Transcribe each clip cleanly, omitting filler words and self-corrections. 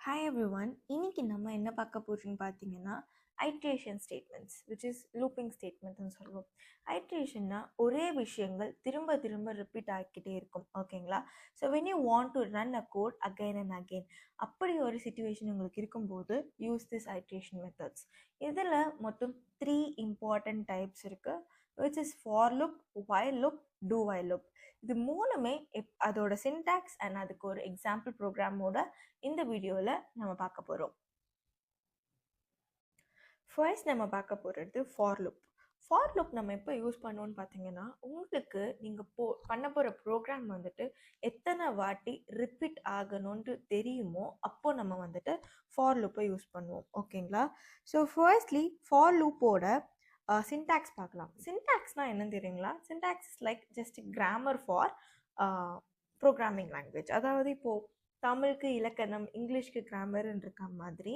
Hi everyone, இன்னைக்கு நம்ம என்ன பார்க்க போறோம்னு பார்த்தீங்கன்னா iteration statements which is looping ஸ்டேட்மெண்ட்னு சொல்லுவோம். ஐட்ரேஷன்னா ஒரே விஷயங்கள் திரும்ப திரும்ப ரிப்பீட் ஆகிக்கிட்டே இருக்கும். ஓகேங்களா? So when you want to run a code again and again, அப்படி ஒரு சுச்சுவேஷன் உங்களுக்கு இருக்கும்போது யூஸ் திஸ் ஐட்ரேஷன் மெத்தட்ஸ். இதில் மொத்தம் 3 இம்பார்ட்டன்ட் டைப்ஸ் இருக்குது, which is for loop, while loop, do while loop. இது மூணுமே அதோட சின்டாக்ஸ் அண்ட் அதுக்கு ஒரு எக்ஸாம்பிள் ப்ரோக்ராமோட இந்த வீடியோவில் நம்ம பார்க்க போகிறோம். ஃபர்ஸ்ட் நம்ம பார்க்க போகிறது ஃபார் லுப். ஃபார் லுப் நம்ம எப்போ யூஸ் பண்ணுவோன்னு பார்த்தீங்கன்னா, உங்களுக்கு நீங்கள் பண்ண போகிற ப்ரோக்ராம் வந்துட்டு எத்தனை வாட்டி ரிப்பீட் ஆகணும்னு தெரியுமோ அப்போது நம்ம வந்துட்டு ஃபார் லுப்பை யூஸ் பண்ணுவோம். ஓகேங்களா? ஸோ ஃபர்ஸ்ட்லி ஃபார் லூப்போட சின்டாக்ஸ் பார்க்கலாம். சின்டாக்ஸ்னால் என்னன்னு தெரியுங்களா? Syntax is like just grammar for programming language. அதாவது இப்போது தமிழுக்கு இலக்கணம், இங்கிலீஷ்க்கு கிராமர்ன்னு இருக்க மாதிரி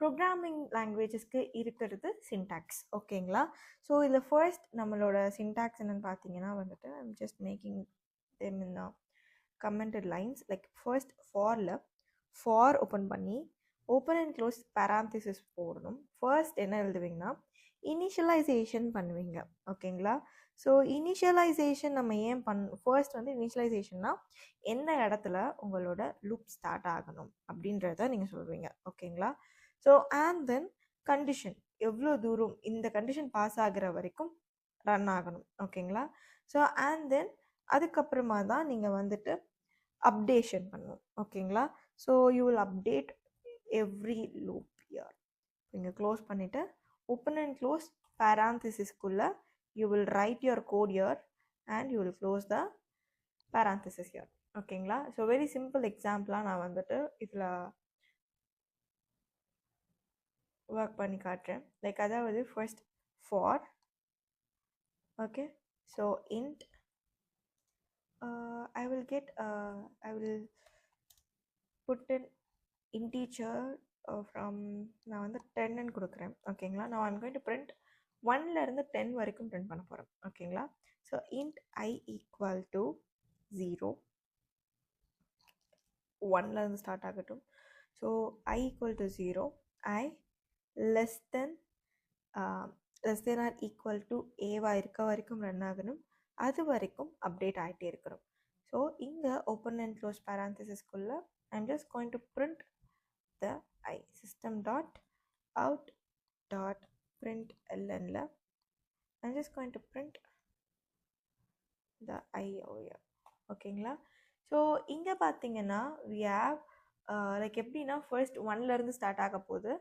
ப்ரோக்ராமிங் லாங்குவேஜஸ்க்கு இருக்கிறது சின்டாக்ஸ். ஓகேங்களா? ஸோ இதில் ஃபர்ஸ்ட் நம்மளோட சின்டாக்ஸ் என்னென்னு பார்த்தீங்கன்னா வந்துட்டு I'm just making them in commented lines. Like first ஃபாரில் ஃபார் ஓப்பன் பண்ணி ஓப்பன் அண்ட் க்ளோஸ் பேராந்திசிஸ் போடணும். ஃபர்ஸ்ட் என்ன எழுதுவீங்கன்னா இனிஷியலைசேஷன் பண்ணுவீங்க. ஓகேங்களா? ஸோ இனிஷியலைசேஷன் நம்ம ஏன் ஃபர்ஸ்ட் வந்து இனிஷியலைசேஷன்னா எந்த இடத்துல உங்களோட லூப் ஸ்டார்ட் ஆகணும் அப்படின்றத நீங்கள் சொல்வீங்க. ஓகேங்களா? ஸோ அண்ட் தென் கண்டிஷன் எவ்வளோ தூரம் இந்த கண்டிஷன் பாஸ் ஆகிற வரைக்கும் ரன் ஆகணும். ஓகேங்களா? ஸோ அண்ட் தென் அதுக்கப்புறமா தான் நீங்கள் வந்துட்டு அப்டேஷன் பண்ணுவோம். ஓகேங்களா? So you will update every loop year. நீங்கள் க்ளோஸ் பண்ணிவிட்டு open and close parenthesisக்குள்ள you will write your code here and you will close the parenthesis here. ஓகேங்களா? ஸோ வெரி சிம்பிள் எக்ஸாம்பிளாக நான் வந்துட்டு இதில் ஒர்க் பண்ணி காட்டுறேன். லைக் அதாவது first for, okay, so int I will put an integer from நான் வந்து 10ன்னு கொடுக்குறேன். ஓகேங்களா? நான் I'm going to print 1லேருந்து 10 வரைக்கும் print பண்ண போகிறேன். ஓகேங்களா? So int I equal to 0, 1லேருந்து ஸ்டார்ட் ஆகட்டும். So I equal to 0, I less than or equal to ஏவா இருக்க வரைக்கும் ரன் ஆகணும். அது வரைக்கும் அப்டேட் ஆகிட்டே இருக்கிறோம். ஸோ இங்கே ஓப்பன் அண்ட் க்ளோஸ் பேராந்திசிஸ்க்குள்ள I'm just going to print the I system dot out dot print ln la I'm just going to print the I over here. ஓகேங்களா? ஸோ இங்கே பார்த்தீங்கன்னா we have லைக் எப்படின்னா first 1லேருந்து start ஆக போகுது.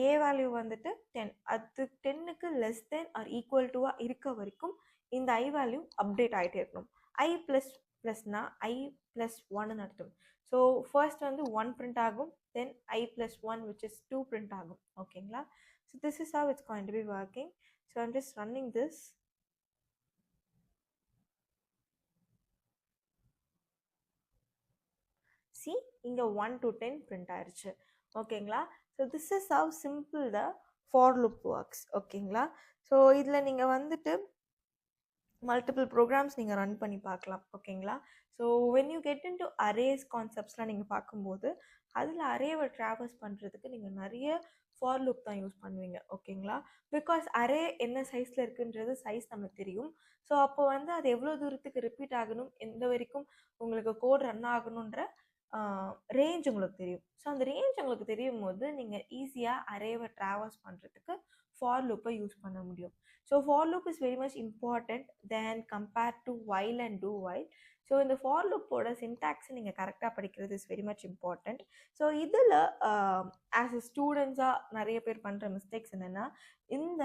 A value வந்துட்டு 10, அது 10க்கு less than R equal டுவாக இருக்க வரைக்கும் இந்த ஐ வேல்யூ அப்டேட் ஆகிட்டே இருக்கணும். ஐ ப்ளஸ்னா ஐ ப்ளஸ் 1ன்னு அர்த்தம். ஸோ ஃபர்ஸ்ட் வந்து 1 print ஆகும், தென் ஐ ப்ளஸ் 1 which is 2 print ஆகும். ஓகேங்களா? So this is how it's going to be working. So I'm just running this. See, இங்கே 1 to 10 print ஆயிடுச்சு. ஓகேங்களா? So this is how simple the for loop works. ஓகேங்களா? So இதில் நீங்கள் வந்துட்டு multiple programs நீங்கள் ரன் பண்ணி பார்க்கலாம். ஓகேங்களா? So when you get into arrays கான்செப்ட்ஸ்லாம் நீங்கள் பார்க்கும்போது அதில் அரேவை ட்ராவல்ஸ் பண்ணுறதுக்கு நீங்கள் நிறைய ஃபார் லூப் தான் யூஸ் பண்ணுவீங்க. ஓகேங்களா? பிகாஸ் அரே என்ன சைஸில் இருக்குன்றது சைஸ் நமக்கு தெரியும். ஸோ அப்போ வந்து அது எவ்வளோ தூரத்துக்கு ரிப்பீட் ஆகணும், எந்த வரைக்கும் உங்களுக்கு கோட் ரன் ஆகணுன்ற ரேஞ்ச் உங்களுக்கு தெரியும். ஸோ அந்த ரேஞ்ச் உங்களுக்கு தெரியும் போது நீங்கள் ஈஸியாக அரேவை ட்ராவல்ஸ் பண்ணுறதுக்கு ஃபார் லூப்பை யூஸ் பண்ண முடியும். So for loop is very much important then compared to while and do while. So இந்த ஃபார் லூப்போட சின்டாக்ஸை நீங்கள் கரெக்டாக படிக்கிறது is very much important. So இதில் ஆஸ் எ ஸ்டூடெண்ட்ஸாக நிறைய பேர் பண்ணுற மிஸ்டேக்ஸ் என்னென்னா, இந்த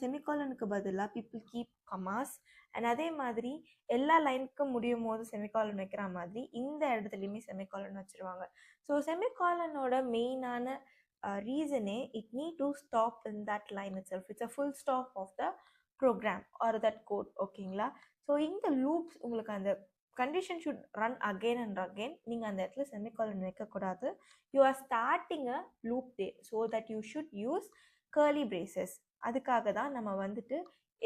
செமிகாலனுக்கு பதிலாக பீப்புள் கீப் கமாஸ் அண்ட் அதே மாதிரி எல்லா லைனுக்கும் முடியும் போது செமிகாலன் வைக்கிற மாதிரி இந்த இடத்துலையுமே செமிகாலன் வச்சுருவாங்க. ஸோ செமிகாலனோட மெயினான reason it need to stop in that line itself. It's a full stop of the program or that code. ஓகேங்களா? ஸோ இந்த லூப்ஸ் உங்களுக்கு அந்த condition should run again and again. நீங்கள் அந்த இடத்துல செமிகாலன் வைக்கக்கூடாது. You are starting a loop there so that you should use curly braces. அதுக்காக தான் நம்ம வந்துட்டு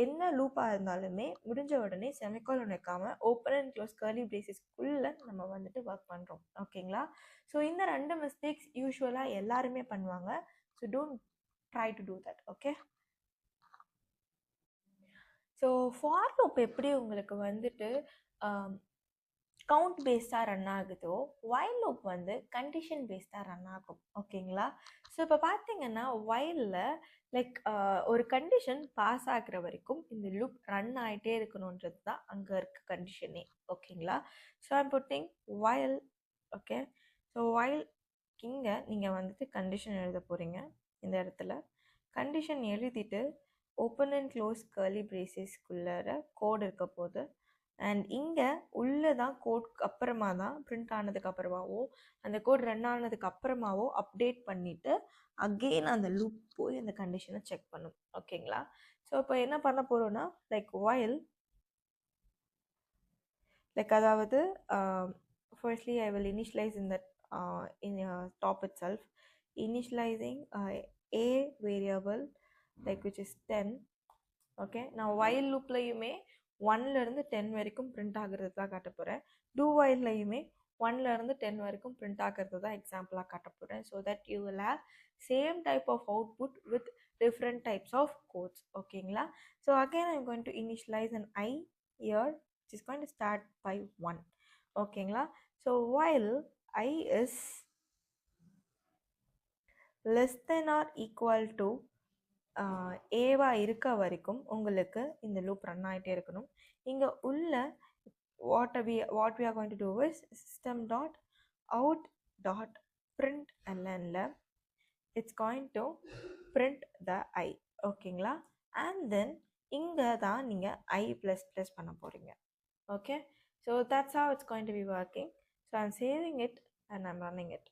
என்ன லூப்பாக இருந்தாலுமே முடிஞ்ச உடனே செமிகாலன் வைக்காமல் ஓப்பன் அண்ட் க்ளோஸ் கர்லி பிரேசஸ்க்குள்ளே நம்ம வந்துட்டு ஒர்க் பண்ணுறோம். ஓகேங்களா? ஸோ இந்த 2 மிஸ்டேக்ஸ் யூஸ்வலாக எல்லாருமே பண்ணுவாங்க. So don't try to do that. Okay, so for loop எப்படி உங்களுக்கு வந்துட்டு கவுண்ட் பேஸ்டாக ரன் ஆகுதோ வைல் லூப் வந்து கண்டிஷன் பேஸ்டாக ரன் ஆகும். ஓகேங்களா? ஸோ இப்போ பார்த்தீங்கன்னா வைலில் லைக் ஒரு கண்டிஷன் பாஸ் ஆகிற வரைக்கும் இந்த லூப் ரன் ஆகிட்டே இருக்கணுன்றது தான் அங்கே இருக்க கண்டிஷனே. ஓகேங்களா? So I'm putting while. Okay, so while இங்கே நீங்கள் வந்துட்டு கண்டிஷன் எழுத போகிறீங்க. இந்த இடத்துல கண்டிஷன் எழுதிட்டு ஓப்பன் அண்ட் க்ளோஸ் கர்லி பிரேசஸ்க்குள்ளார கோட் இருக்க போது. அண்ட் இங்கே உள்ளே தான் கோட்க்கு அப்புறமா தான் பிரிண்ட் ஆனதுக்கு அப்புறமாவோ அந்த கோட் ரன் ஆனதுக்கு அப்புறமாவோ அப்டேட் பண்ணிவிட்டு அகெயின் அந்த லூப் போய் அந்த கண்டிஷனை செக் பண்ணும். ஓகேங்களா? ஸோ இப்போ என்ன பண்ண போகிறோன்னா லைக் வைல் லைக் அதாவது firstly I will initialize in that in top itself, initializing a variable like which is 10. Okay, நான் while loopலையுமே 1லேருந்து 10 வரைக்கும் பிரிண்ட் ஆகிறது தான் காட்ட போகிறேன். டூ வைல்லையுமே 1லேருந்து 10 வரைக்கும் பிரிண்ட் ஆகிறது தான் எக்ஸாம்பிளாக காட்ட போகிறேன். So that you will have same type of output with different types of codes. ஓகேங்களா? So again I'm going to initialise an I here which is going to start by 1. ஓகேங்களா? So while I is less than or equal to ஏவா இருக்க வரைக்கும் உங்களுக்கு இந்த loop run ஆகிட்டே இருக்கணும். இங்கே உள்ள what we are going to do is system.out.println it's going to print the I. ஓகேங்களா? and then இங்கே தான் நீங்கள் I++ பண்ண போகிறீங்க. okay, so that's how it's going to be working. So I'm saving it and I'm running it.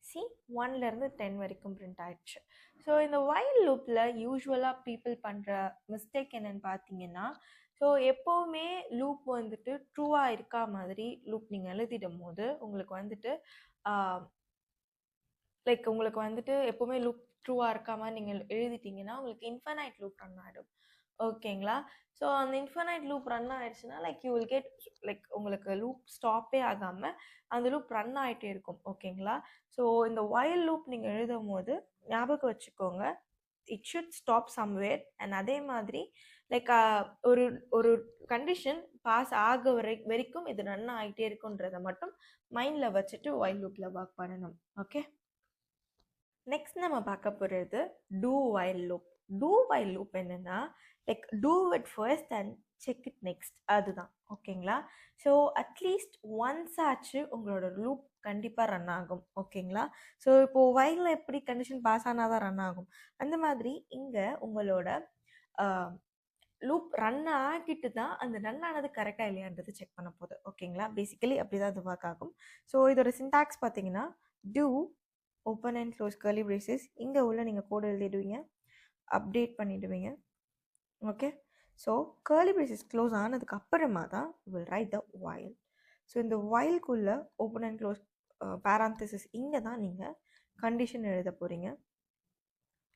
See, 1லேருந்து 10 வரைக்கும் print ஆயிடுச்சு. So இந்த while லூப்பில் யூஸ்வலாக பீப்புள் பண்ணுற மிஸ்டேக் என்னென்னு பார்த்தீங்கன்னா, ஸோ எப்போவுமே லூப் வந்துட்டு ட்ரூவாக இருக்கா மாதிரி லூப் நீங்கள் எழுதிடும் போது உங்களுக்கு வந்துட்டு லைக் உங்களுக்கு வந்துட்டு எப்போவுமே லூப் ட்ரூவாக இருக்கா மாதிரி நீங்கள் எழுதிட்டிங்கன்னா உங்களுக்கு இன்ஃபைனைட் லூப் ரன் ஆகிடும். ஓகேங்களா? ஸோ அந்த இன்ஃபைனைட் லூப் ரன் ஆயிடுச்சுன்னா like you will get like உங்களுக்கு லூப் ஸ்டாப்பே ஆகாமல் அந்த லூப் ரன் ஆகிட்டே இருக்கும். ஓகேங்களா? ஸோ இந்த வைல் லூப் நீங்கள் எழுதும் போது ஞாபகம் வச்சுக்கோங்க, it should stop somewhere. And அதே மாதிரி லைக் ஒரு ஒரு கண்டிஷன் பாஸ் ஆக வரைக்கும் இது ரன் ஆகிட்டே இருக்குன்றதை மட்டும் மைண்டில் வச்சுட்டு வைல் லூப்பில் ஒர்க் பண்ணணும். ஓகே, நெக்ஸ்ட் நம்ம பார்க்க போகிறது do while loop. Do while loop என்னென்னா like do it first and check it next, அதுதான். ஓகேங்களா? ஸோ அட்லீஸ்ட் ஒன்ஸ் ஆச்சு உங்களோட லூப் கண்டிப்பாக ரன் ஆகும். ஓகேங்களா? ஸோ இப்போது வைலில் எப்படி கண்டிஷன் பாஸ் ஆனால் தான் ரன் ஆகும், அந்த மாதிரி இங்கே உங்களோட லூப் ரன் ஆகிட்டு தான் அந்த ரன் ஆனது கரெக்டாக இல்லையான்றது செக் பண்ண போகுது. ஓகேங்களா? பேசிக்கலி அப்படி தான் இது ஒர்க் ஆகும். ஸோ இதோட சின்டாக்ஸ் பார்த்தீங்கன்னா do open and close curly braces, இங்கே உள்ள நீங்கள் கோட் எழுதிடுவீங்க, அப்டேட் பண்ணிவிடுவீங்க. Okay, so curly braces close ஆனதுக்கு அப்புறமா தான் will write the while. So இந்த வைல்குள்ளே ஓப்பன் அண்ட் க்ளோஸ் பேராந்தசிஸ் இங்கே தான் நீங்கள் கண்டிஷன் எழுத போகிறீங்க.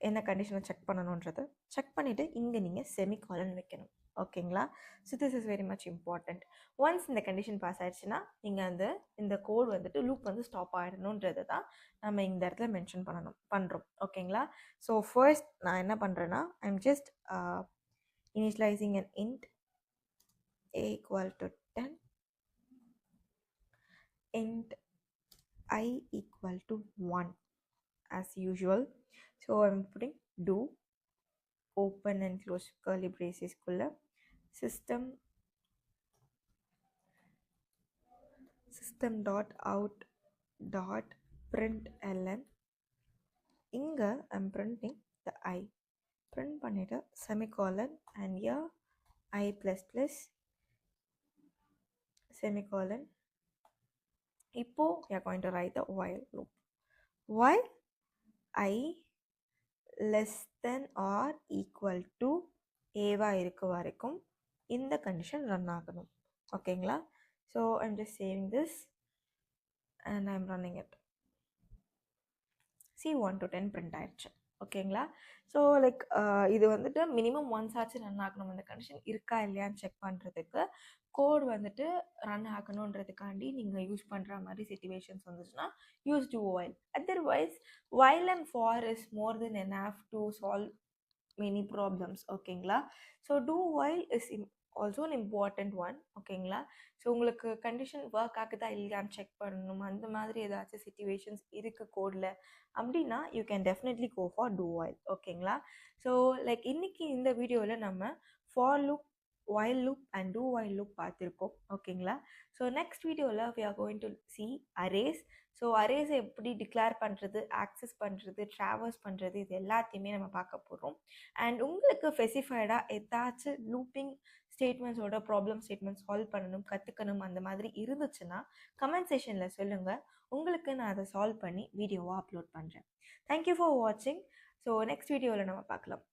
என்ன கண்டிஷனை செக் பண்ணணுன்றதை செக் பண்ணிவிட்டு இங்கே நீங்கள் செமிகாலன் வைக்கணும். ஓகேங்களா? So this is very much important. Once இந்த கண்டிஷன் பாஸ் ஆகிடுச்சுன்னா நீங்கள் இந்த கோட் வந்துட்டு லூப் வந்து ஸ்டாப் ஆகிடணுன்றது தான் நம்ம இந்த இடத்துல மென்ஷன் பண்ணுறோம். ஓகேங்களா? ஸோ ஃபர்ஸ்ட் நான் என்ன பண்ணுறேன்னா I'm just initializing an int a equal to 10, int I equal to 1 as usual. So I'm putting do open and close curly braces kulla system dot out dot println. Inga I'm printing the I, print பண்ணிட்டு semicolon and here I plus plus semicolon. இப்போ we are going to write the while loop. While I less than or equal to ஏவா இருக்க வரைக்கும் இந்த condition run ஆகணும். ஓகேங்களா? So I'm just saving this and I'm running it. See 1 to 10 print ஆயிடுச்சு. ஓகேங்களா? So like இது வந்துட்டு minimum once ஆச்சு ரன் ஆகணும். அந்த கண்டிஷன் இருக்கா இல்லையான்னு செக் பண்ணுறதுக்கு கோட் வந்துட்டு ரன் ஆகணுன்றதுக்காண்டி நீங்கள் யூஸ் பண்ணுற மாதிரி சிச்சுவேஷன்ஸ் வந்துச்சுன்னா use do while. Otherwise while and for is more than enough to solve many problems. ஓகேங்களா? So do while is also an important one. ஓகேங்களா? ஸோ உங்களுக்கு கண்டிஷன் ஒர்க் ஆகுதா இல்லையான்னு செக் பண்ணணும், அந்த மாதிரி ஏதாச்சும் சிச்சுவேஷன்ஸ் இருக்குது கோடில் அப்படின்னா you can definitely go for do while. ஓகேங்களா? ஸோ லைக் இன்னைக்கு இந்த வீடியோவில் நம்ம for loop, while loop and do while loop பார்த்துருக்கோம். ஓகேங்களா? ஸோ நெக்ஸ்ட் வீடியோவில் we are going to see arrays. So அரேஸை எப்படி டிக்ளேர் பண்ணுறது, ஆக்சஸ் பண்ணுறது, ட்ராவர்ஸ் பண்ணுறது, இது எல்லாத்தையுமே நம்ம பார்க்க போகிறோம். அண்ட் உங்களுக்கு ஸ்பெசிஃபைடாக ஏதாச்சும் லூப்பிங் ஸ்டேட்மெண்ட்ஸோட ப்ராப்ளம் ஸ்டேட்மெண்ட் சால்வ் பண்ணணும், கற்றுக்கணும் அந்த மாதிரி இருந்துச்சுன்னா கமெண்ட் செஷனில் சொல்லுங்கள். உங்களுக்கு நான் அதை சால்வ் பண்ணி வீடியோவாக அப்லோட் பண்ணுறேன். தேங்க்யூ ஃபார் வாட்சிங். ஸோ நெக்ஸ்ட் வீடியோவில் நம்ம பார்க்கலாம்.